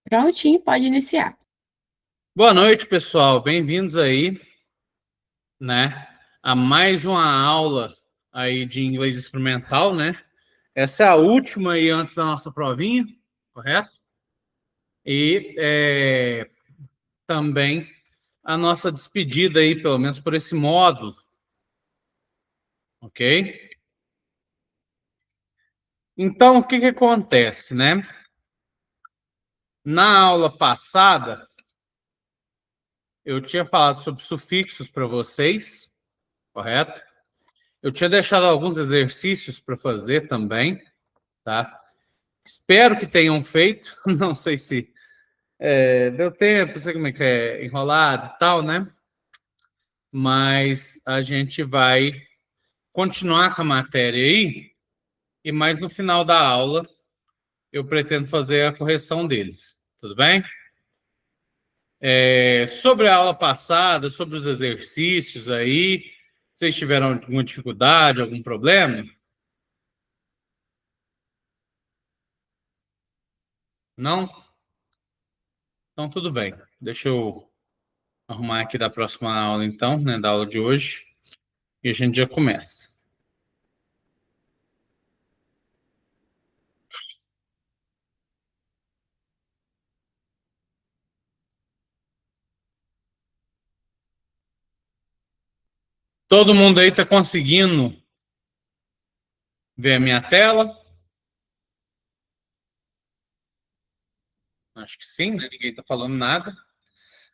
Prontinho, pode iniciar. Boa noite, pessoal. Bem-vindos aí, a mais uma aula aí de inglês experimental, Essa é a última aí antes da nossa provinha, correto? E também a nossa despedida aí, pelo menos por esse módulo, ok? Então, o que acontece, Na aula passada, eu tinha falado sobre sufixos para vocês, correto? Eu tinha deixado alguns exercícios para fazer também, tá? Espero que tenham feito. Não sei se deu tempo, não sei como é que é enrolado e tal, Mas a gente vai continuar com a matéria aí e mais no final da aula eu pretendo fazer a correção deles. Tudo bem? Sobre a aula passada, sobre os exercícios aí, vocês tiveram alguma dificuldade, algum problema? Não? Então tudo bem. Deixa eu arrumar aqui da próxima aula então, da aula de hoje, e a gente já começa. Todo mundo aí está conseguindo ver a minha tela? Acho que sim, Ninguém está falando nada,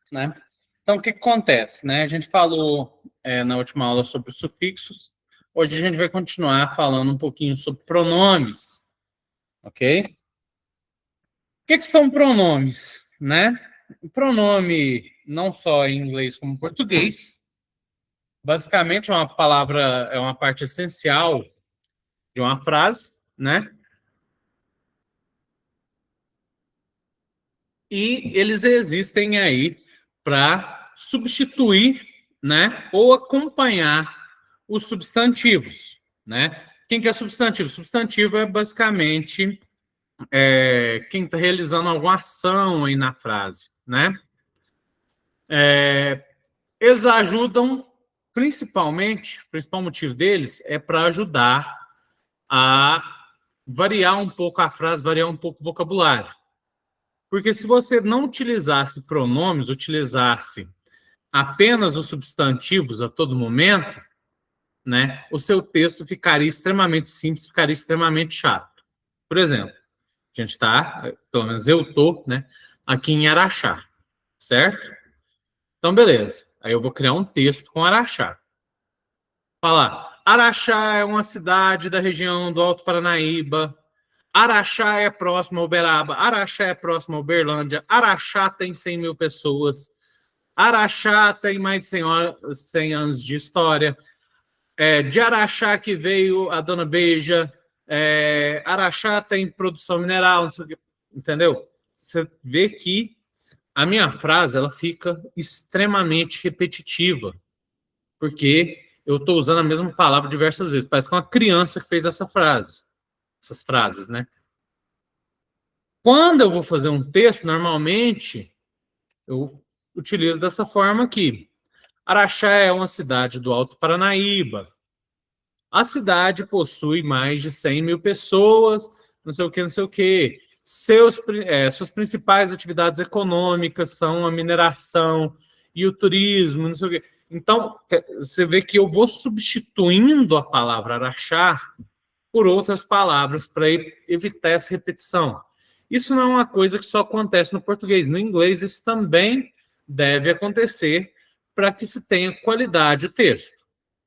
Então, o que acontece, A gente falou na última aula sobre sufixos. Hoje a gente vai continuar falando um pouquinho sobre pronomes, ok? O que são pronomes, O pronome, não só em inglês como em português, basicamente é uma parte essencial de uma frase, E eles existem aí para substituir, ou acompanhar os substantivos, Quem que é substantivo? Substantivo é basicamente quem está realizando alguma ação aí na frase, Eles ajudam principalmente, o principal motivo deles é para ajudar a variar um pouco a frase, variar um pouco o vocabulário. Porque se você não utilizasse pronomes, utilizasse apenas os substantivos a todo momento, o seu texto ficaria extremamente simples, ficaria extremamente chato. Por exemplo, a gente está, pelo menos eu estou, aqui em Araxá, certo? Então, beleza. Aí eu vou criar um texto com Araxá. Falar, Araxá é uma cidade da região do Alto Paranaíba. Araxá é próximo a Uberaba. Araxá é próximo a Uberlândia. Araxá tem 100 mil pessoas. Araxá tem mais de 100 anos de história. De Araxá que veio a Dona Beija. Araxá tem produção mineral, não sei o que, entendeu? Você vê que a minha frase ela fica extremamente repetitiva, porque eu estou usando a mesma palavra diversas vezes. Parece que é uma criança que fez essas frases, Quando eu vou fazer um texto, normalmente eu utilizo dessa forma aqui. Araxá é uma cidade do Alto Paranaíba. A cidade possui mais de 100 mil pessoas, não sei o que, não sei o que. Suas principais atividades econômicas são a mineração e o turismo, não sei o que. Então, você vê que eu vou substituindo a palavra Araxá por outras palavras para evitar essa repetição. Isso não é uma coisa que só acontece no português. No inglês, isso também deve acontecer para que se tenha qualidade o texto,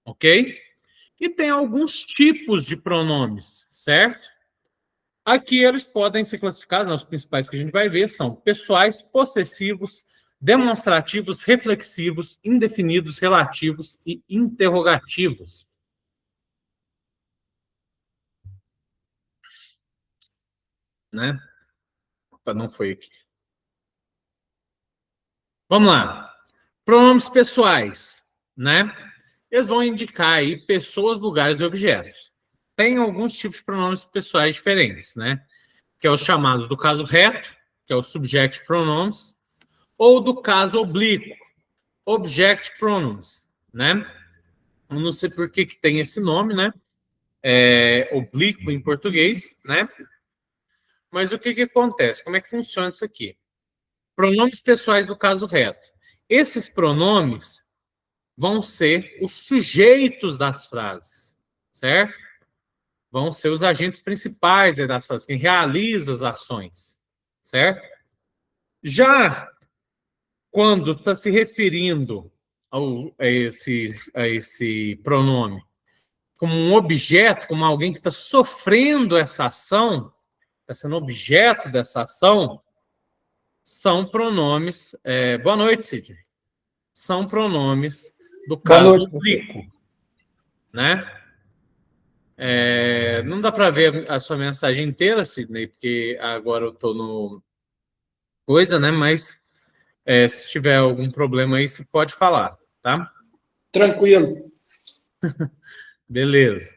ok? E tem alguns tipos de pronomes, certo? Aqui eles podem ser classificados, os principais que a gente vai ver são pessoais, possessivos, demonstrativos, reflexivos, indefinidos, relativos e interrogativos. Opa, não foi aqui. Vamos lá. Pronomes pessoais, Eles vão indicar aí pessoas, lugares e objetos. Tem alguns tipos de pronomes pessoais diferentes, Que é os chamados do caso reto, que é o subject pronouns, ou do caso oblíquo, object pronouns, né? Eu não sei por que tem esse nome, né? Oblíquo em português, né? Mas o que acontece? Como é que funciona isso aqui? Pronomes pessoais do caso reto. Esses pronomes vão ser os sujeitos das frases, certo? Vão ser os agentes principais das frases, quem realiza as ações, certo? Já quando está se referindo a esse pronome como um objeto, como alguém que está sofrendo essa ação, está sendo objeto dessa ação, são pronomes... boa noite, Sidney. São pronomes do caso oblíquo, né? Não dá para ver a sua mensagem inteira, Sidney, porque agora eu estou no coisa, né? Mas se tiver algum problema aí, você pode falar, tá? Tranquilo. Beleza.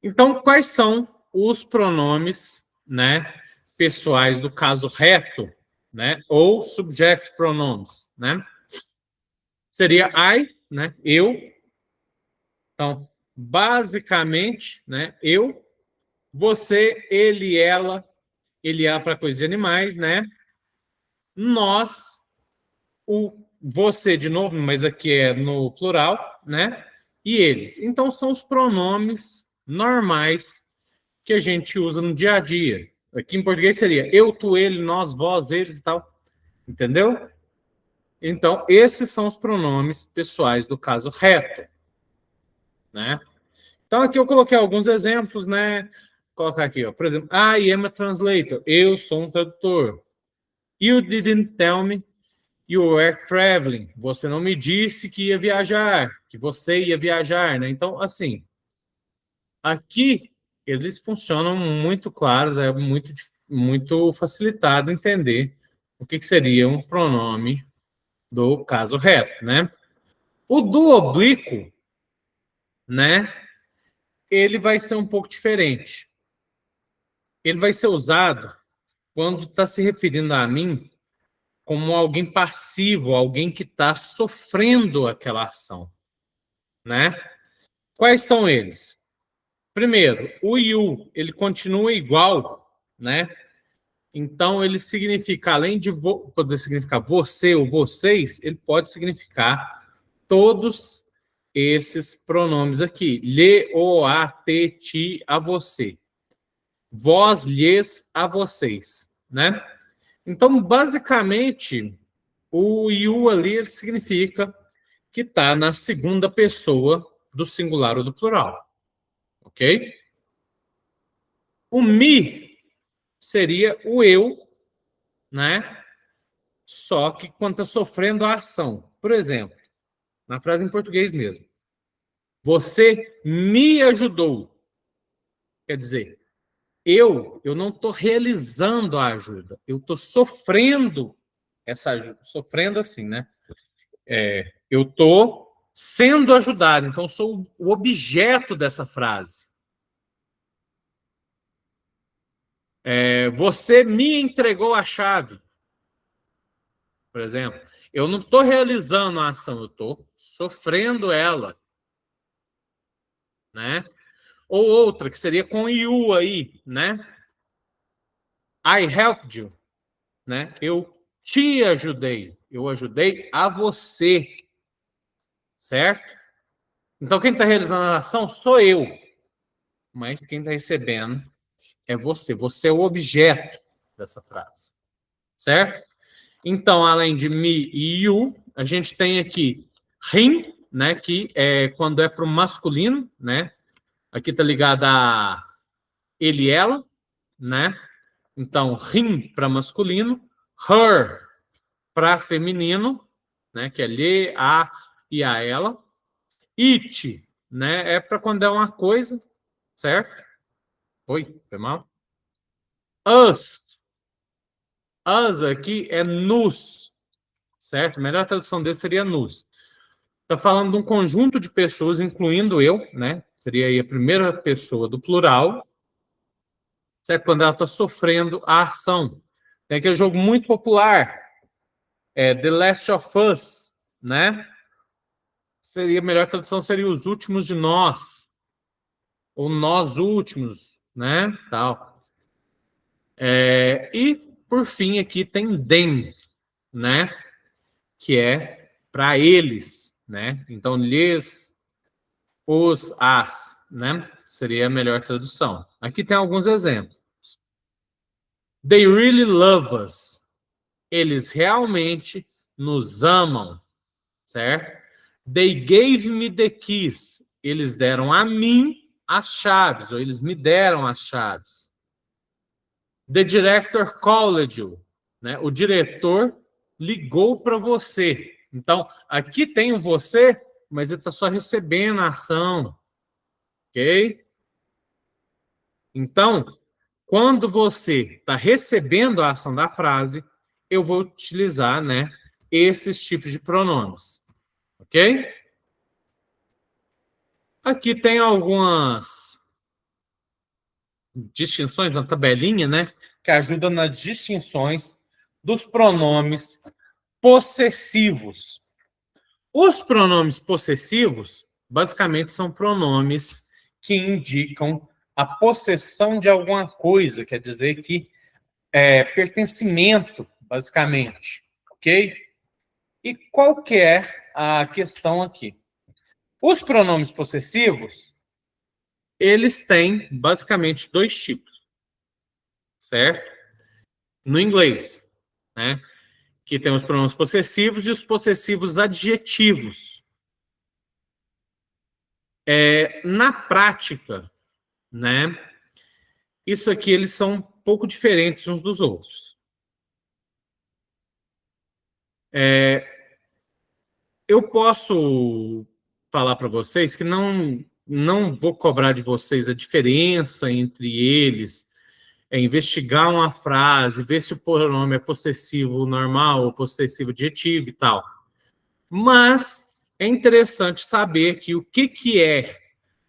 Então, quais são os pronomes, né, pessoais do caso reto, né, ou subject pronouns, né? Seria I, né, eu. Então, basicamente, né, eu, você, ele, ela para coisas e animais, né? Nós, você de novo, mas aqui é no plural, né? E eles. Então, são os pronomes normais que a gente usa no dia a dia. Aqui em português seria eu, tu, ele, nós, vós, eles e tal. Entendeu? Então, esses são os pronomes pessoais do caso reto, né? Então, aqui eu coloquei alguns exemplos, né? Vou colocar aqui, ó. Por exemplo, I am a translator. Eu sou um tradutor. You didn't tell me you were traveling. Você não me disse que ia viajar, que você ia viajar, né? Então, assim, aqui eles funcionam muito claros, é muito facilitado entender o que seria um pronome do caso reto, né? O do oblíquo, né? Ele vai ser um pouco diferente. Ele vai ser usado quando está se referindo a mim como alguém passivo, alguém que está sofrendo aquela ação, né? Quais são eles? Primeiro, o you, ele continua igual, né? Então, ele significa, além de poder significar você ou vocês, ele pode significar todos esses pronomes aqui. Lhe, o, a, te, ti, a você. Vós, lhes, a vocês, né? Então, basicamente, o you ali ele significa que está na segunda pessoa do singular ou do plural. Ok? O me seria o eu, né? Só que quando está sofrendo a ação. Por exemplo, na frase em português mesmo. Você me ajudou. Quer dizer, eu não estou realizando a ajuda. Eu estou sofrendo essa ajuda. Sofrendo assim, né? Eu estou sendo ajudado. Então, sou o objeto dessa frase. Você me entregou a chave. Por exemplo, eu não estou realizando a ação, eu estou sofrendo ela, né? Ou outra, que seria com you aí, né? I helped you, né? Eu te ajudei, eu ajudei a você, certo? Então, quem está realizando a ação sou eu, mas quem está recebendo é você. Você é o objeto dessa frase, certo? Então, além de me e you, a gente tem aqui him, né? Que é quando é para o masculino, né? Aqui está ligado a ele e ela, né? Então, him para masculino, her para feminino, né? Que é lhe, a e a ela. It, né? É para quando é uma coisa, certo? Oi, foi mal? Us. Us aqui é nos, certo? A melhor tradução desse seria nos. Está falando de um conjunto de pessoas, incluindo eu, né? Seria aí a primeira pessoa do plural, certo? Quando ela está sofrendo a ação. Tem aquele jogo muito popular, The Last of Us, né? Seria a melhor tradução seria Os Últimos de Nós, ou Nós Últimos, né? Tal. E por fim aqui tem them, né? Que é para eles, né? Então lhes, os, as, né? Seria a melhor tradução. Aqui tem alguns exemplos. They really love us. Eles realmente nos amam, certo? They gave me the keys. Eles deram a mim as chaves, ou eles me deram as chaves. The director called you. Né? O diretor ligou para você. Então, aqui tem o você, mas ele está só recebendo a ação. Ok? Então, quando você está recebendo a ação da frase, eu vou utilizar, né, esses tipos de pronomes. Ok? Aqui tem algumas distinções na tabelinha, né, que ajudam nas distinções dos pronomes possessivos. Os pronomes possessivos, basicamente, são pronomes que indicam a possessão de alguma coisa, quer dizer que pertencimento, basicamente, ok? E qual que é a questão aqui? Os pronomes possessivos, eles têm basicamente dois tipos, certo? No inglês, né? Que tem os pronomes possessivos e os possessivos adjetivos. Na prática, né? Isso aqui, eles são um pouco diferentes uns dos outros. Eu posso falar para vocês que não vou cobrar de vocês a diferença entre eles, investigar uma frase, ver se o pronome é possessivo normal ou possessivo adjetivo e tal. Mas é interessante saber que o que é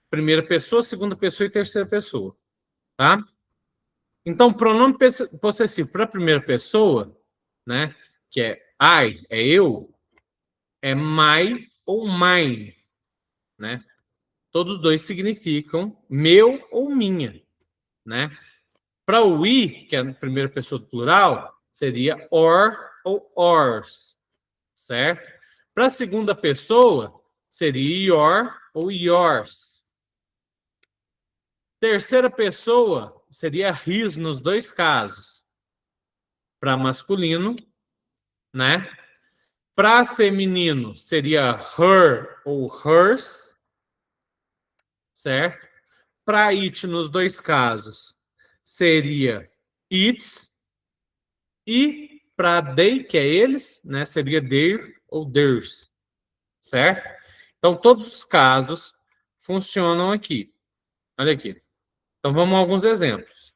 primeira pessoa, segunda pessoa e terceira pessoa, tá? Então, pronome possessivo para a primeira pessoa, né, que é I, é eu, é my ou mine, né? Todos dois significam meu ou minha, né? Para o we, que é a primeira pessoa do plural, seria or ou ors, certo? Para a segunda pessoa, seria your ou yours. Terceira pessoa seria his nos dois casos. Para masculino, né? Para feminino, seria her ou hers, certo? Para it nos dois casos, seria its. E para they, que é eles, né, seria their ou theirs, certo? Então, todos os casos funcionam aqui. Olha aqui. Então, vamos a alguns exemplos.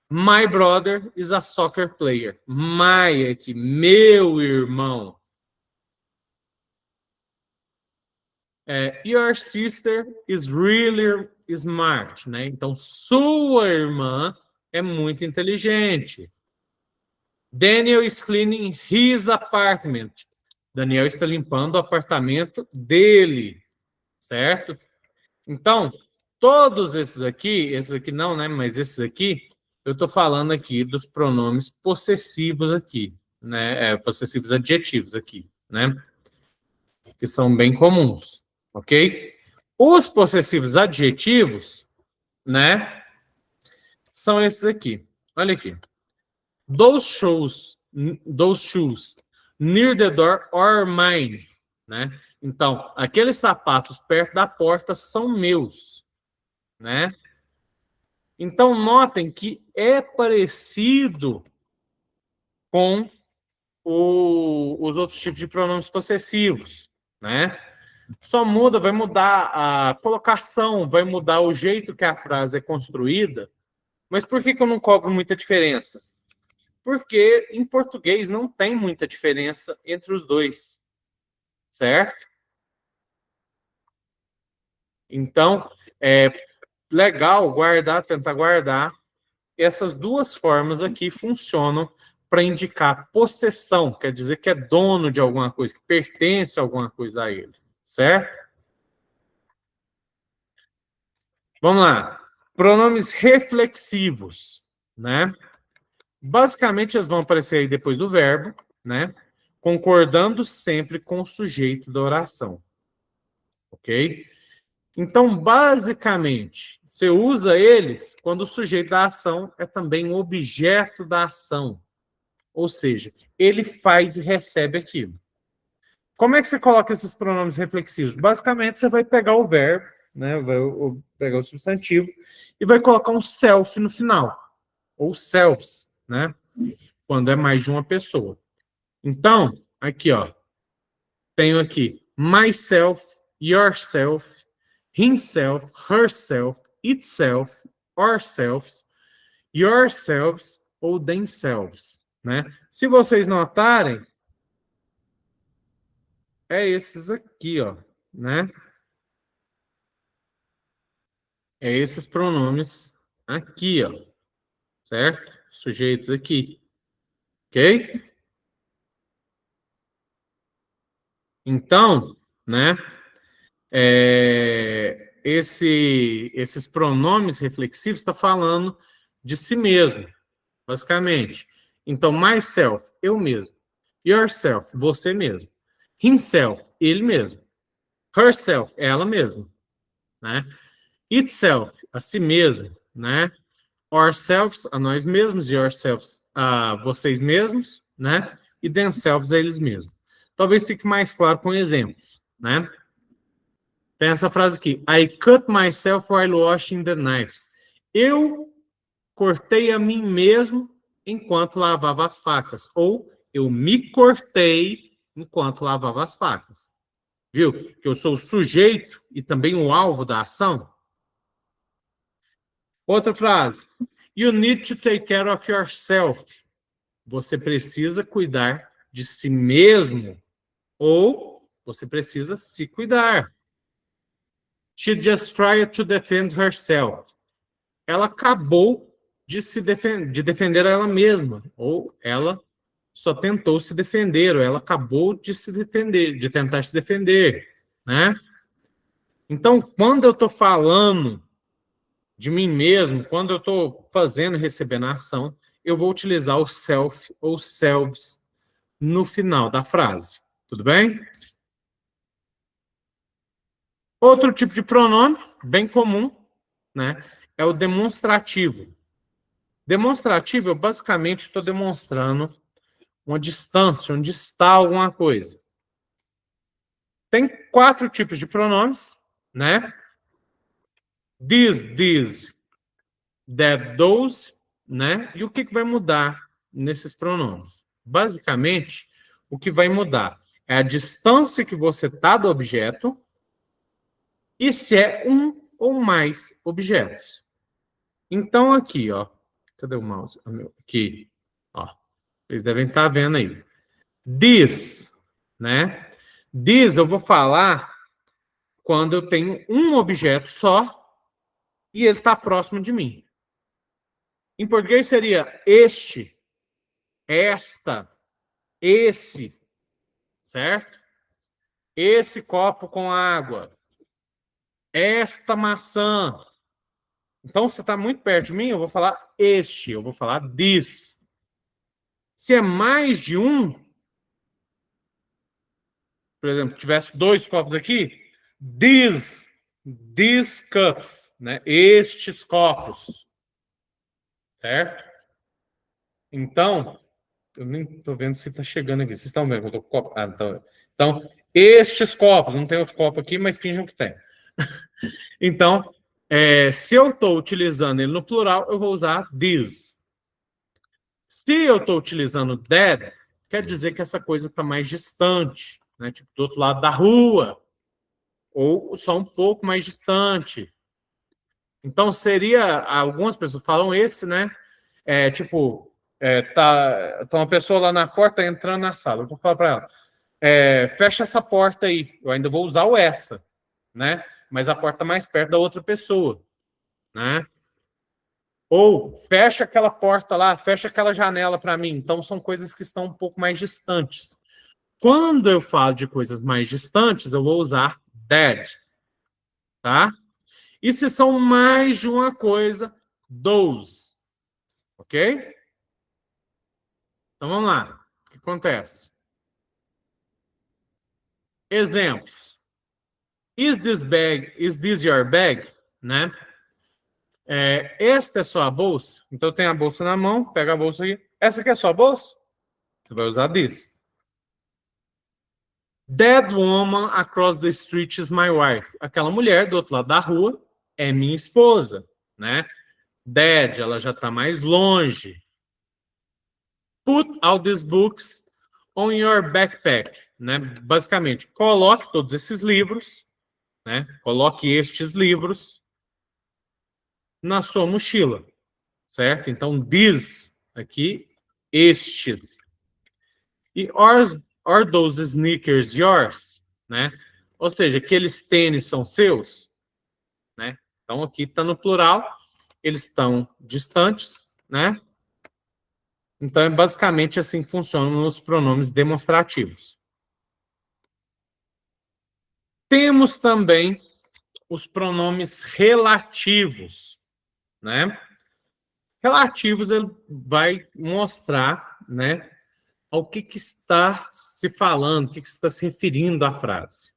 My brother is a soccer player. My aqui, meu irmão. Your sister is really smart, né? Então, sua irmã é muito inteligente. Daniel is cleaning his apartment. Daniel está limpando o apartamento dele, certo? Então, todos esses aqui não, né? Mas esses aqui, eu estou falando aqui dos pronomes possessivos aqui, né? Possessivos adjetivos aqui, né? Que são bem comuns, ok? Os possessivos adjetivos, né? São esses aqui. Olha aqui. Those shoes near the door are mine, né? Então, aqueles sapatos perto da porta são meus, né? Então, notem que é parecido com os outros tipos de pronomes possessivos, né? Só muda, vai mudar a colocação, vai mudar o jeito que a frase é construída. Mas por que eu não cobro muita diferença? Porque em português não tem muita diferença entre os dois, certo? Então, é legal guardar, tentar guardar. Essas duas formas aqui funcionam para indicar possessão, quer dizer que é dono de alguma coisa, que pertence a alguma coisa a ele, certo? Vamos lá. Pronomes reflexivos, né? Basicamente, eles vão aparecer aí depois do verbo, né? Concordando sempre com o sujeito da oração, ok? Então, basicamente, você usa eles quando o sujeito da ação é também o objeto da ação. Ou seja, ele faz e recebe aquilo. Como é que você coloca esses pronomes reflexivos? Basicamente, você vai pegar o verbo, né? Vai pegar o substantivo e vai colocar um self no final, ou selves, né? Quando é mais de uma pessoa. Então, aqui, ó, tenho aqui myself, yourself, himself, herself, itself, ourselves, yourselves ou themselves, né? Se vocês notarem, é esses aqui, ó, né? É esses pronomes aqui, ó, certo? Sujeitos aqui, ok? Então, né? Esses pronomes reflexivos está falando de si mesmo, basicamente. Então, myself, eu mesmo. Yourself, você mesmo. Himself, ele mesmo. Herself, ela mesma, né? Itself, a si mesmo, né? Ourselves, a nós mesmos. Yourselves, a vocês mesmos, né? E themselves, a eles mesmos. Talvez fique mais claro com exemplos, né? Tem essa frase aqui. I cut myself while washing the knives. Eu cortei a mim mesmo enquanto lavava as facas. Ou eu me cortei enquanto lavava as facas. Viu? Que eu sou o sujeito e também o alvo da ação. Outra frase. You need to take care of yourself. Você precisa cuidar de si mesmo. Ou você precisa se cuidar. She just tried to defend herself. Ela acabou de defender ela mesma. Ou ela só tentou se defender. Ou ela acabou de se defender, de tentar se defender. Né? Então, quando eu estou falando de mim mesmo, quando eu estou fazendo e recebendo a ação, eu vou utilizar o self ou selves no final da frase. Tudo bem? Outro tipo de pronome, bem comum, né, é o demonstrativo. Demonstrativo, eu basicamente estou demonstrando uma distância, onde está alguma coisa. Tem 4 tipos de pronomes, né? This, that, those, né? E o que vai mudar nesses pronomes? Basicamente, o que vai mudar é a distância que você está do objeto e se é um ou mais objetos. Então, aqui, ó. Cadê o mouse? Aqui, ó. Vocês devem estar vendo aí. This, né? This eu vou falar quando eu tenho um objeto só e ele está próximo de mim. Em português seria este, esta, esse, certo? Esse copo com água, esta maçã. Então, se está muito perto de mim, eu vou falar este, eu vou falar this. Se é mais de um, por exemplo, tivesse 2 copos aqui, these cups, né? Estes copos, certo? Então, eu nem estou vendo se está chegando aqui. Vocês estão vendo que eu estou com copo? Ah, então, estes copos, não tem outro copo aqui, mas finjam que tem. Então, se eu estou utilizando ele no plural, eu vou usar these. Se eu estou utilizando that, quer dizer que essa coisa está mais distante, né? Tipo, do outro lado da rua, ou só um pouco mais distante. Então, seria, algumas pessoas falam esse, né? Tipo, tá uma pessoa lá na porta entrando na sala. Eu vou falar para ela, fecha essa porta aí. Eu ainda vou usar o essa, né? Mas a porta mais perto da outra pessoa, né? Ou fecha aquela porta lá, fecha aquela janela para mim. Então, são coisas que estão um pouco mais distantes. Quando eu falo de coisas mais distantes, eu vou usar that, tá? E se são mais de uma coisa, those, ok? Então, vamos lá. O que acontece? Exemplos. Is this your bag? Né? Esta é sua bolsa? Então, tem a bolsa na mão, pega a bolsa aqui. Essa aqui é sua bolsa? Você vai usar this. That woman across the street is my wife. Aquela mulher do outro lado da rua é minha esposa, né? That, ela já está mais longe. Put all these books on your backpack, né? Basicamente, coloque todos esses livros, né? Coloque estes livros na sua mochila, certo? Então, these aqui, estes. E are those sneakers yours, né? Ou seja, aqueles tênis são seus, né? Então, aqui está no plural, eles estão distantes, né? Então, é basicamente assim que funcionam os pronomes demonstrativos. Temos também os pronomes relativos, né? Relativos, ele vai mostrar, né, ao que está se falando, o que está se referindo à frase.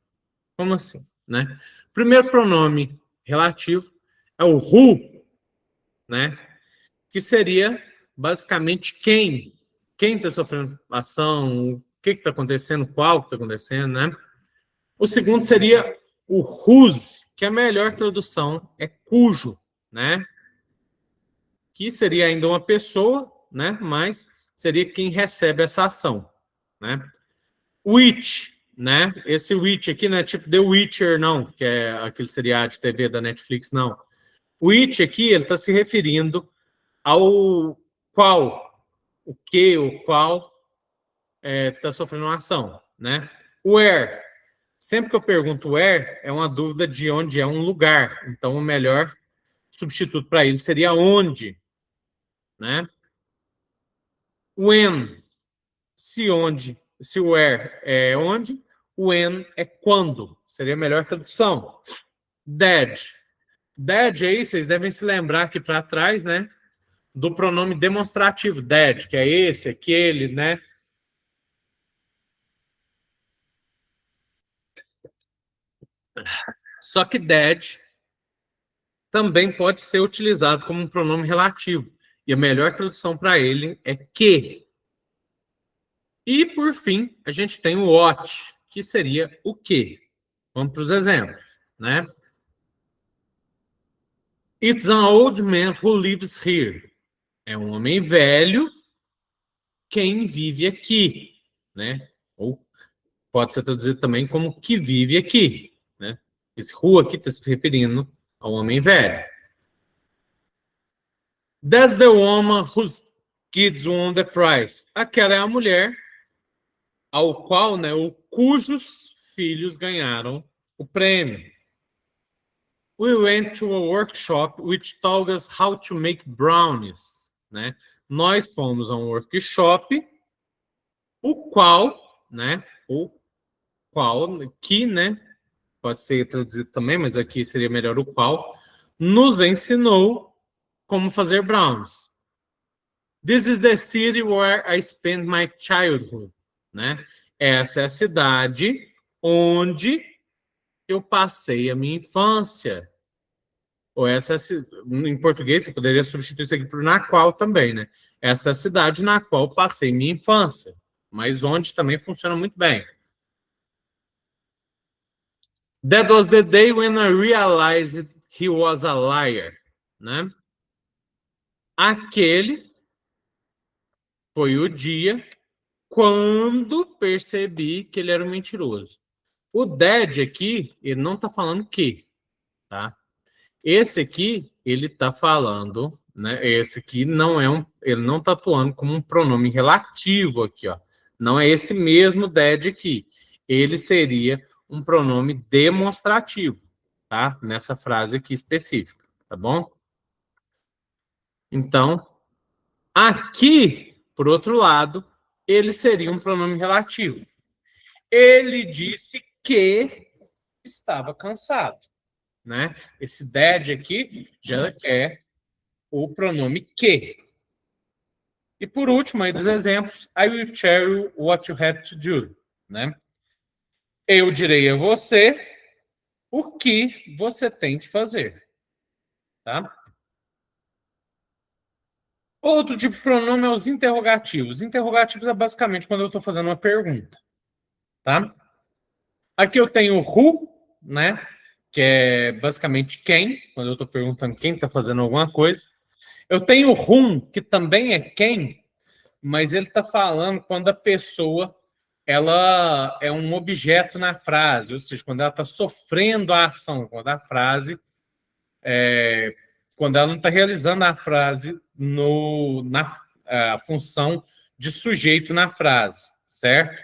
Como assim, né? O primeiro pronome relativo é o who, né? Que seria basicamente quem. Quem está sofrendo ação, o que está acontecendo, qual está acontecendo, né? O segundo seria o whose, que a melhor tradução é cujo, né? Que seria ainda uma pessoa, né? Mas seria quem recebe essa ação, né? Which, né? Esse which aqui não é tipo The Witcher, não, que é aquele seriado de TV da Netflix, não. Which aqui, ele está se referindo ao qual, o que, o qual está sofrendo uma ação, né? Where. Sempre que eu pergunto where, é uma dúvida de onde é um lugar. Então, o melhor substituto para ele seria onde, né? When. Se where é onde, when é quando. Seria a melhor tradução. Dead. Dead aí, vocês devem se lembrar aqui para trás, né? Do pronome demonstrativo, dead, que é esse, aquele, né? Só que dead também pode ser utilizado como um pronome relativo. E a melhor tradução para ele é que. E, por fim, a gente tem o what, que seria o que. Vamos para os exemplos, né? It's an old man who lives here. É um homem velho quem vive aqui, né? Ou pode ser traduzido também como que vive aqui, né? Esse who aqui está se referindo ao homem velho. That's the woman whose kids won the prize. Aquela é a mulher ao qual, né, cujos filhos ganharam o prêmio. We went to a workshop which taught us how to make brownies, né? Nós fomos a um workshop, o qual, né, que, né, pode ser traduzido também, mas aqui seria melhor o qual, nos ensinou como fazer brownies. This is the city where I spent my childhood, né? Essa é a cidade onde eu passei a minha infância. Ou essa, em português, você poderia substituir isso aqui por na qual também, né? Esta é a cidade na qual passei minha infância, mas onde também funciona muito bem. That was the day when I realized he was a liar, né? Aquele foi o dia quando percebi que ele era um mentiroso. O that aqui, ele não está falando que, tá? Esse aqui, ele está falando, né? Esse aqui não é ele não está atuando como um pronome relativo aqui, ó. Não é esse mesmo that aqui. Ele seria um pronome demonstrativo, tá? Nessa frase aqui específica, tá bom? Então, aqui, por outro lado, ele seria um pronome relativo. Ele disse que estava cansado, né? Esse that aqui já é o pronome que. E por último, aí dos exemplos, I will tell you what you have to do, né? Eu direi a você o que você tem que fazer, tá? Outro tipo de pronome é os interrogativos. Interrogativos é basicamente quando eu estou fazendo uma pergunta, tá? Aqui eu tenho who, né? Que é basicamente quem, quando eu estou perguntando quem está fazendo alguma coisa. Eu tenho whom, que também é quem, mas ele está falando quando a pessoa ela é um objeto na frase, ou seja, quando ela está sofrendo a ação, quando a frase quando ela não está realizando a frase na a função de sujeito na frase, certo?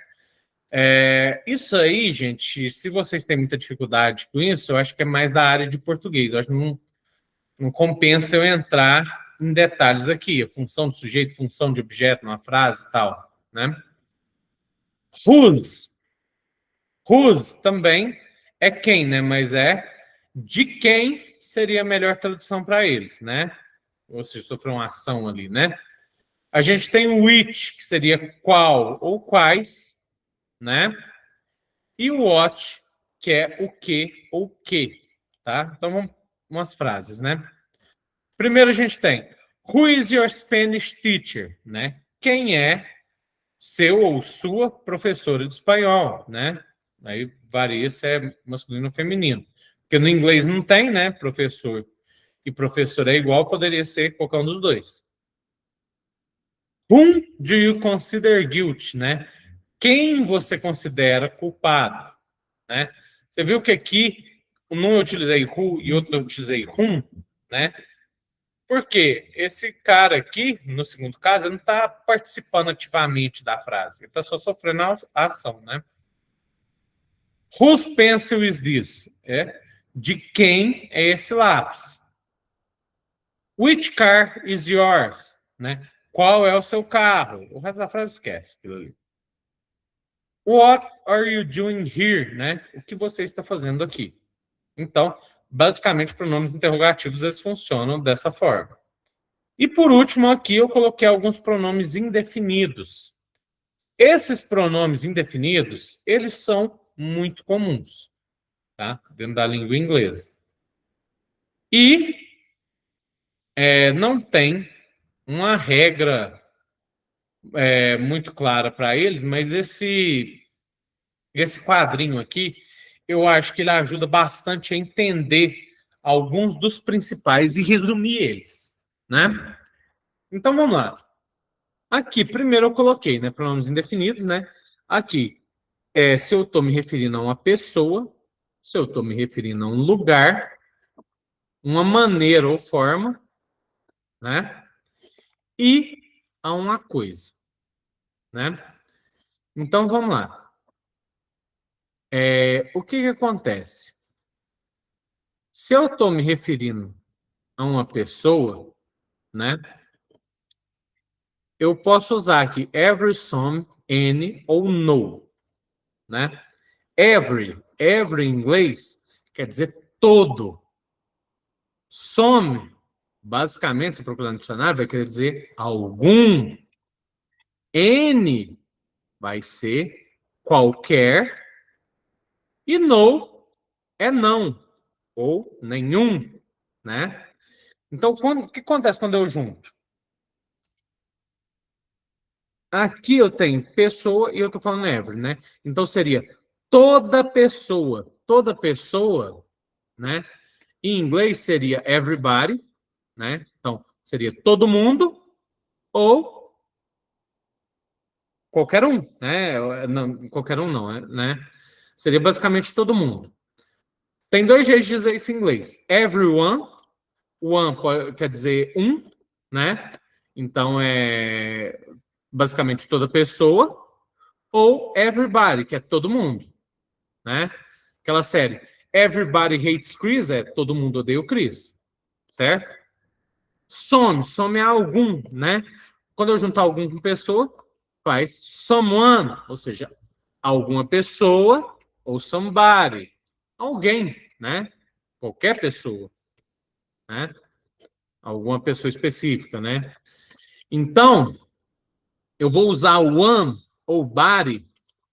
Isso aí, gente, se vocês têm muita dificuldade com isso, eu acho que é mais da área de português. Eu acho que não compensa eu entrar em detalhes aqui. A função do sujeito, função de objeto numa frase e tal, né? Whose. Whose também é quem, né? Mas é de quem seria a melhor tradução para eles, né? Ou seja, sofreu uma ação ali, né? A gente tem o which, que seria qual ou quais, né? E o what, que é o que ou que, tá? Então, vamos umas frases, né? Primeiro a gente tem Who is your Spanish teacher, né? Quem é seu ou sua professora de espanhol, né? Aí varia se é masculino ou feminino. Porque no inglês não tem, né? Professor e professora é igual, poderia ser qualquer um dos dois. Whom do you consider guilty, né? Quem você considera culpado, né? Você viu que aqui um eu utilizei who e outro eu utilizei whom, né? Porque esse cara aqui, no segundo caso, ele não está participando ativamente da frase, ele está só sofrendo a ação, né? Whose pencil is this? De quem é esse lápis? Which car is yours? Né? Qual é o seu carro? O resto da frase esquece aquilo ali. What are you doing here? Né? O que você está fazendo aqui? Então, basicamente, pronomes interrogativos eles funcionam dessa forma. E por último, aqui eu coloquei alguns pronomes indefinidos. Esses pronomes indefinidos, eles são muito comuns, tá? Dentro da língua inglesa. E não tem uma regra muito clara para eles, mas esse quadrinho aqui, eu acho que ele ajuda bastante a entender alguns dos principais e resumir eles, né? Então, vamos lá. Aqui, primeiro eu coloquei, né, pronomes indefinidos, né? Aqui, se eu estou me referindo a uma pessoa, se eu estou me referindo a um lugar, uma maneira ou forma, né? E a uma coisa, né? Então, vamos lá. O que acontece? Se eu estou me referindo a uma pessoa, né? Eu posso usar aqui every, some, any ou no, né? Every em inglês quer dizer todo. Some, basicamente, se procurar no dicionário, vai querer dizer algum. Any vai ser qualquer. E no é não, ou nenhum, né? Então, o que acontece quando eu junto? Aqui eu tenho pessoa e eu estou falando every, né? Então, seria toda pessoa, né? Em inglês seria everybody, né? Então, seria todo mundo ou qualquer um, né? Não, qualquer um não, né? Seria basicamente todo mundo. Tem dois jeitos de dizer isso em inglês. Everyone, quer dizer um, né? Então, é basicamente toda pessoa. Ou everybody, que é todo mundo, né? Aquela série Everybody Hates Chris, todo mundo odeia o Chris, certo? Some é algum, né? Quando eu juntar algum com pessoa, faz someone, ou seja, alguma pessoa ou somebody, alguém, né? Qualquer pessoa, né? Alguma pessoa específica, né? Então, eu vou usar o one ou body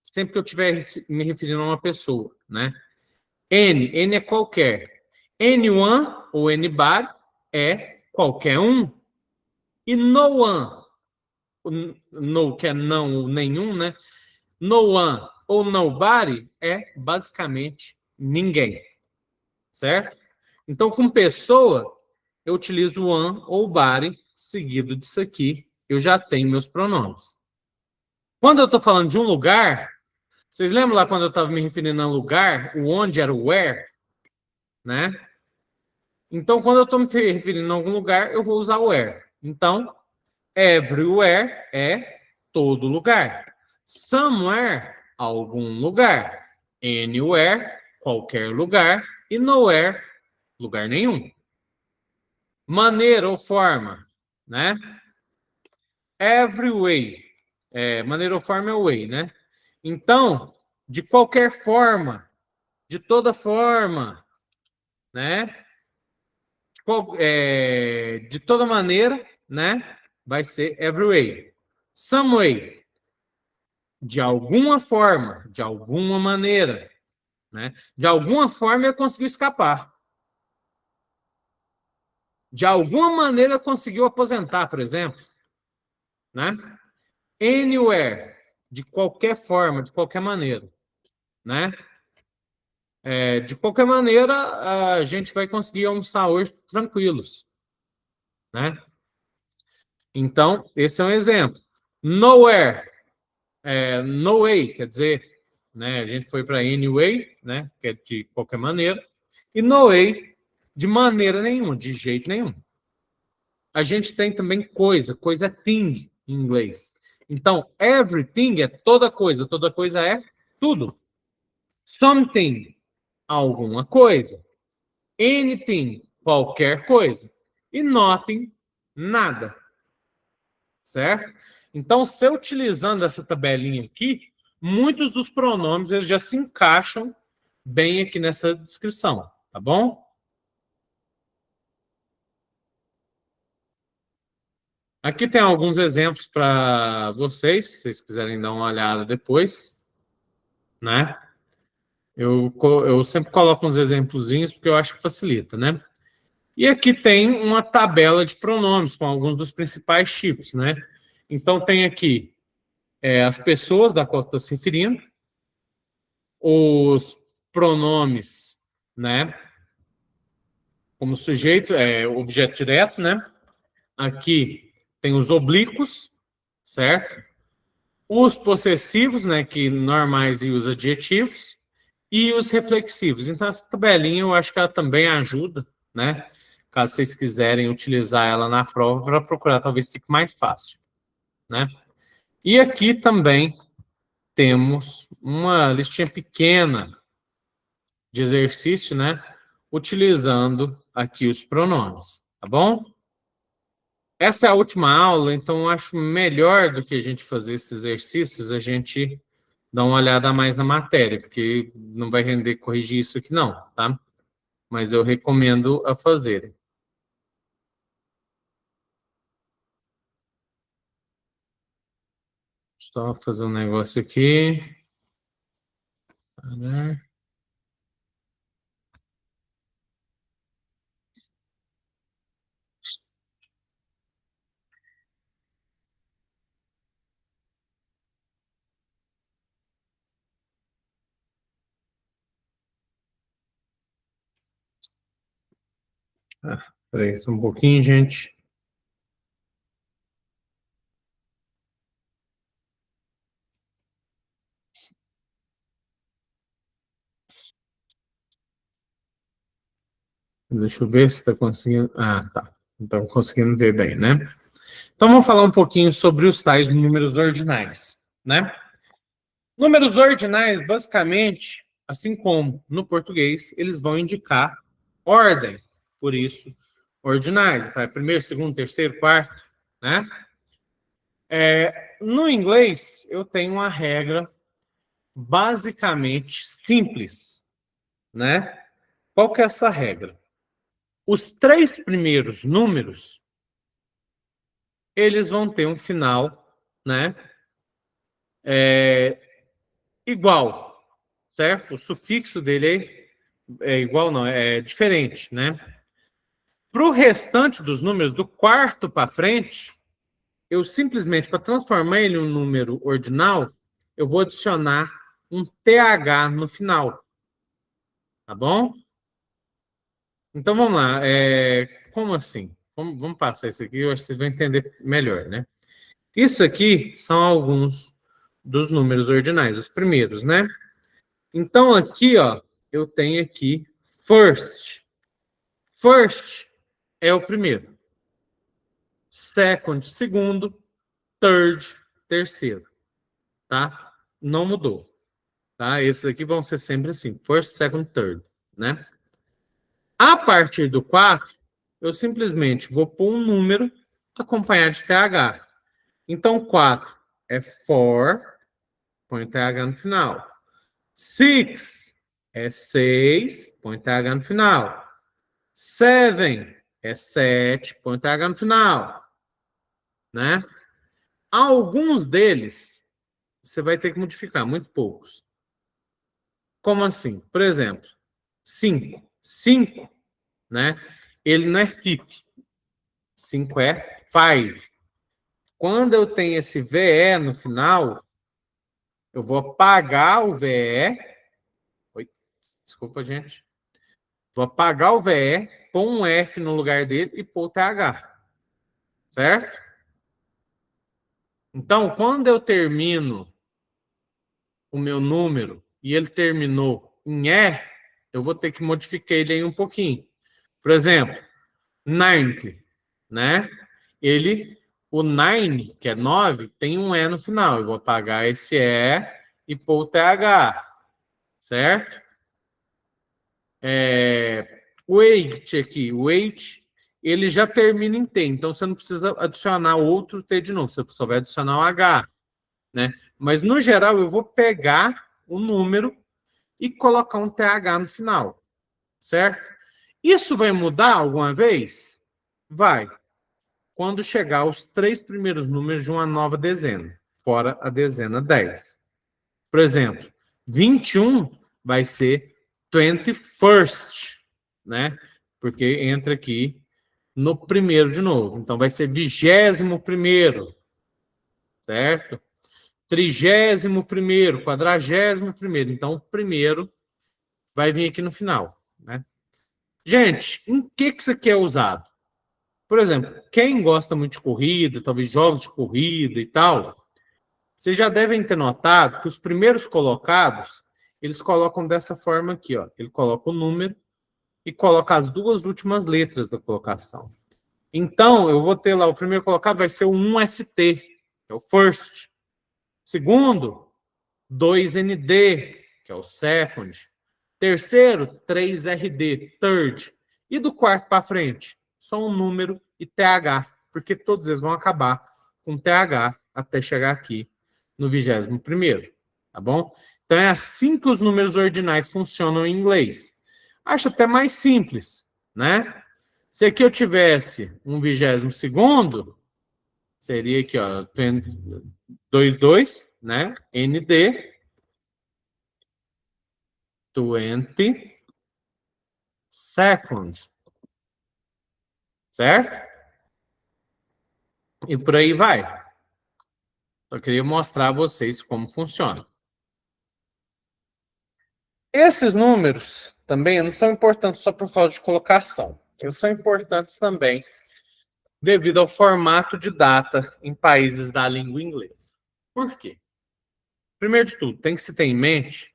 sempre que eu estiver me referindo a uma pessoa, né? N é qualquer. Anyone ou anybody é qualquer um. E no one, no que é não ou nenhum, né? No one ou nobody é basicamente ninguém, certo? Então, com pessoa, eu utilizo one ou body seguido disso aqui, eu já tenho meus pronomes. Quando eu estou falando de um lugar, vocês lembram lá quando eu estava me referindo a lugar, o onde era o where, né? Então, quando eu estou me referindo a algum lugar, eu vou usar o where. Então, everywhere é todo lugar. Somewhere, algum lugar. Anywhere, qualquer lugar. E nowhere, lugar nenhum. Maneira ou forma, né? Every way. Maneira ou forma é way, né? Então, de qualquer forma, de toda forma, né? De toda maneira, né? Vai ser every way. Some way. De alguma forma, de alguma maneira, né? De alguma forma ele conseguiu escapar. De alguma maneira conseguiu aposentar, por exemplo, né? Anywhere, de qualquer forma, de qualquer maneira, né? De qualquer maneira, a gente vai conseguir almoçar hoje tranquilos, né? Então, esse é um exemplo. Nowhere, no way, quer dizer, né? A gente foi para anyway, né? Que é de qualquer maneira. E no way, de maneira nenhuma, de jeito nenhum. A gente tem também coisa é thing em inglês. Então, everything é toda coisa é tudo. Something, alguma coisa. Anything, qualquer coisa. E nothing, nada. Certo? Então, se eu utilizando essa tabelinha aqui, muitos dos pronomes eles já se encaixam bem aqui nessa descrição, tá bom? Aqui tem alguns exemplos para vocês, se vocês quiserem dar uma olhada depois, né? Eu sempre coloco uns exemplozinhos porque eu acho que facilita, né? E aqui tem uma tabela de pronomes com alguns dos principais tipos, né? Então tem aqui as pessoas da qual está se referindo, os pronomes, né? Como sujeito, objeto direto, né? Aqui tem os oblíquos, certo? Os possessivos, né? Que normais e os adjetivos. E os reflexivos. Então, essa tabelinha eu acho que ela também ajuda, né? Caso vocês quiserem utilizar ela na prova para procurar, talvez fique mais fácil, né? E aqui também temos uma listinha pequena de exercício, né? Utilizando aqui os pronomes, tá bom? Essa é a última aula, então eu acho melhor do que a gente fazer esses exercícios, a gente dar uma olhada mais na matéria, porque não vai render corrigir isso aqui não, tá? Mas eu recomendo a fazerem. Só fazer um negócio aqui. Peraí, só um pouquinho, gente. Deixa eu ver se está conseguindo. Ah, tá. Então, conseguindo ver bem, né? Então, vamos falar um pouquinho sobre os tais números ordinais, né? Números ordinais, basicamente, assim como no português, eles vão indicar ordem. Por isso, ordinais. Então, é primeiro, segundo, terceiro, quarto, né? No inglês, eu tenho uma regra basicamente simples, né? Qual que é essa regra? Os 3 primeiros números, eles vão ter um final, né? Igual, certo? O sufixo dele é igual, não, é diferente, né? Para o restante dos números, do quarto para frente, eu simplesmente, para transformar ele em um número ordinal, eu vou adicionar um TH no final, tá bom? Então vamos lá. Como assim? Vamos passar isso aqui, eu acho que vocês vão entender melhor, né? Isso aqui são alguns dos números ordinais, os primeiros, né? Então aqui, ó, eu tenho aqui first. First é o primeiro. Second, segundo. Third, terceiro, tá? Não mudou, tá? Esses aqui vão ser sempre assim, first, second, third, né? A partir do 4, eu simplesmente vou pôr um número acompanhado de TH. Então, 4 é for, põe TH no final. 6 é 6, põe TH no final. 7 é 7, põe TH no final. Né? Alguns deles você vai ter que modificar, muito poucos. Como assim? Por exemplo, 5. 5, né? Ele não é FIP. 5 é 5. Quando eu tenho esse VE no final, eu vou apagar o VE. Oi, desculpa, gente. Vou apagar o VE, pôr um F no lugar dele e pôr o TH. Certo? Então, quando eu termino o meu número e ele terminou em E, eu vou ter que modificar ele aí um pouquinho. Por exemplo, 90, né? O 9, que é 9, tem um E no final. Eu vou apagar esse E e pôr o TH, certo? O 8 aqui, o 8, ele já termina em T, então você não precisa adicionar outro T de novo, você só vai adicionar o H, né? Mas, no geral, eu vou pegar o número e colocar um TH no final, certo? Isso vai mudar alguma vez? Vai. Quando chegar aos 3 primeiros números de uma nova dezena, fora a dezena 10. Por exemplo, 21 vai ser 21st, né? Porque entra aqui no primeiro de novo. Então, vai ser 21º, certo? 31º, 40º. Então, o primeiro vai vir aqui no final, né? Gente, em que isso aqui é usado? Por exemplo, quem gosta muito de corrida, talvez jogos de corrida e tal, vocês já devem ter notado que os primeiros colocados, eles colocam dessa forma aqui, ó. Ele coloca o número e coloca as 2 últimas letras da colocação. Então, eu vou ter lá, o primeiro colocado vai ser o 1ST, que é o first. Segundo, 2ND, que é o second. Terceiro, 3RD, third. E do quarto para frente, só um número e TH, porque todos eles vão acabar com TH até chegar aqui no 21º, tá bom? Então é assim que os números ordinais funcionam em inglês. Acho até mais simples, né? Se aqui eu tivesse um 22º, seria aqui, ó, 22, né? ND 20 seconds, certo? E por aí vai. Só queria mostrar a vocês como funciona. Esses números também não são importantes só por causa de colocação. Eles são importantes também devido ao formato de data em países da língua inglesa. Por quê? Primeiro de tudo, tem que se ter em mente,